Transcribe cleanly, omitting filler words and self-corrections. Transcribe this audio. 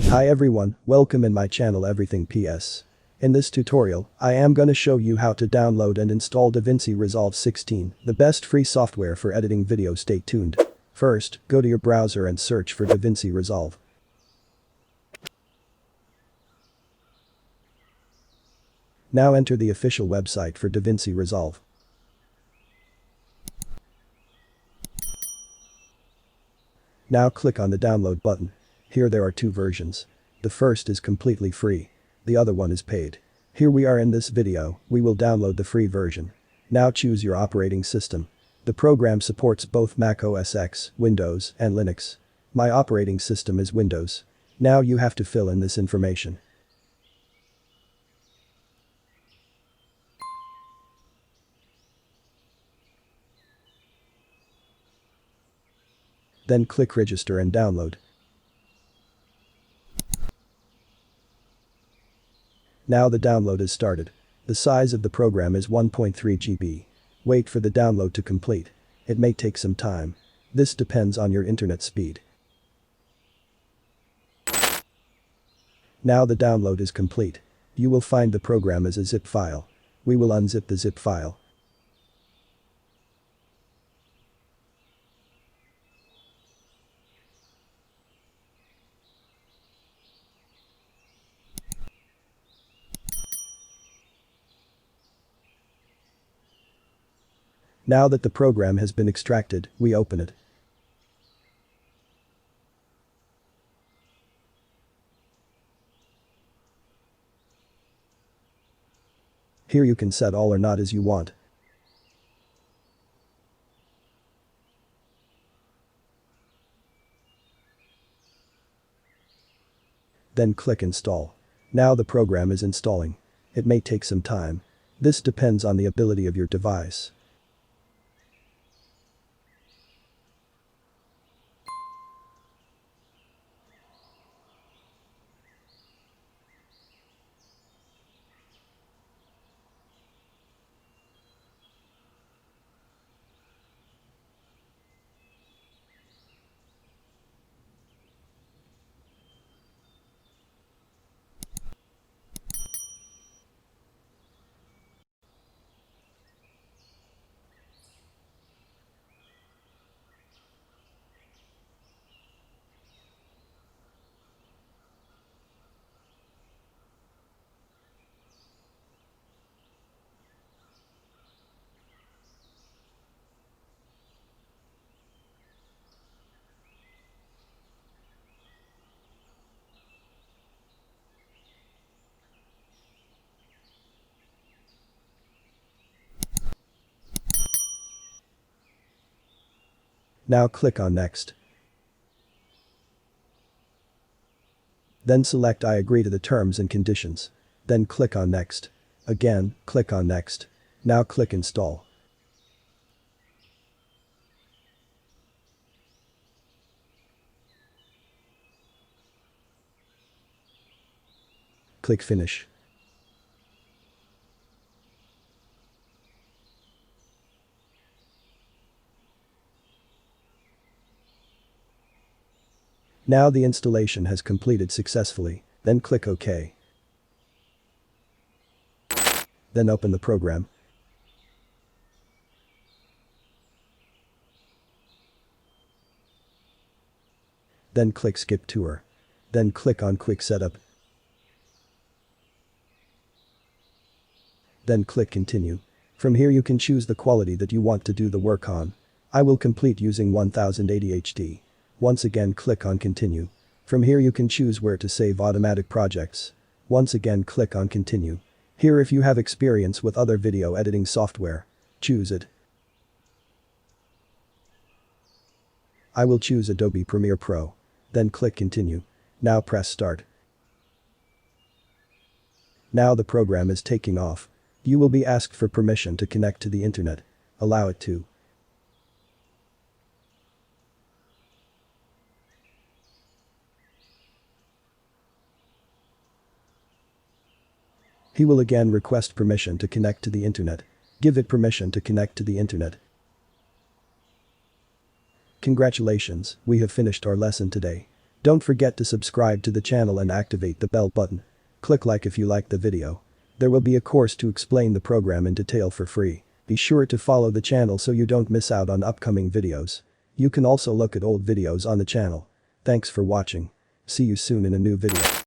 Hi everyone, welcome in my channel Everything PS. In this tutorial, I am gonna show you how to download and install DaVinci Resolve 16, the best free software for editing video. Stay tuned. First, go to your browser and search for DaVinci Resolve. Now enter the official website for DaVinci Resolve. Now click on the download button. Here there are two versions. The first is completely free. The other one is paid. Here we are in this video, we will download the free version. Now choose your operating system. The program supports both Mac OS X, Windows, and Linux. My operating system is Windows. Now you have to fill in this information. Then click register and download. Now the download is started. The size of the program is 1.3 GB. Wait for the download to complete. It may take some time. This depends on your internet speed. Now the download is complete. You will find the program as a zip file. We will unzip the zip file. Now that the program has been extracted, we open it. Here you can set all or not as you want. Then click install. Now the program is installing. It may take some time. This depends on the ability of your device. Now click on Next. Then select I agree to the terms and conditions. Then click on Next. Again, click on Next. Now click Install. Click Finish. Now the installation has completed successfully, then click OK. Then open the program. Then click Skip Tour. Then click on Quick Setup. Then click Continue. From here you can choose the quality that you want to do the work on. I will complete using 1080 HD. Once again click on Continue. From here you can choose where to save automatic projects. Once again click on Continue. Here if you have experience with other video editing software, choose it. I will choose Adobe Premiere Pro. Then click Continue. Now press Start. Now the program is taking off. You will be asked for permission to connect to the internet. Allow it to. He will again request permission to connect to the internet. Give it permission to connect to the internet. Congratulations, we have finished our lesson today. Don't forget to subscribe to the channel and activate the bell button. Click like if you liked the video. There will be a course to explain the program in detail for free. Be sure to follow the channel so you don't miss out on upcoming videos. You can also look at old videos on the channel. Thanks for watching. See you soon in a new video.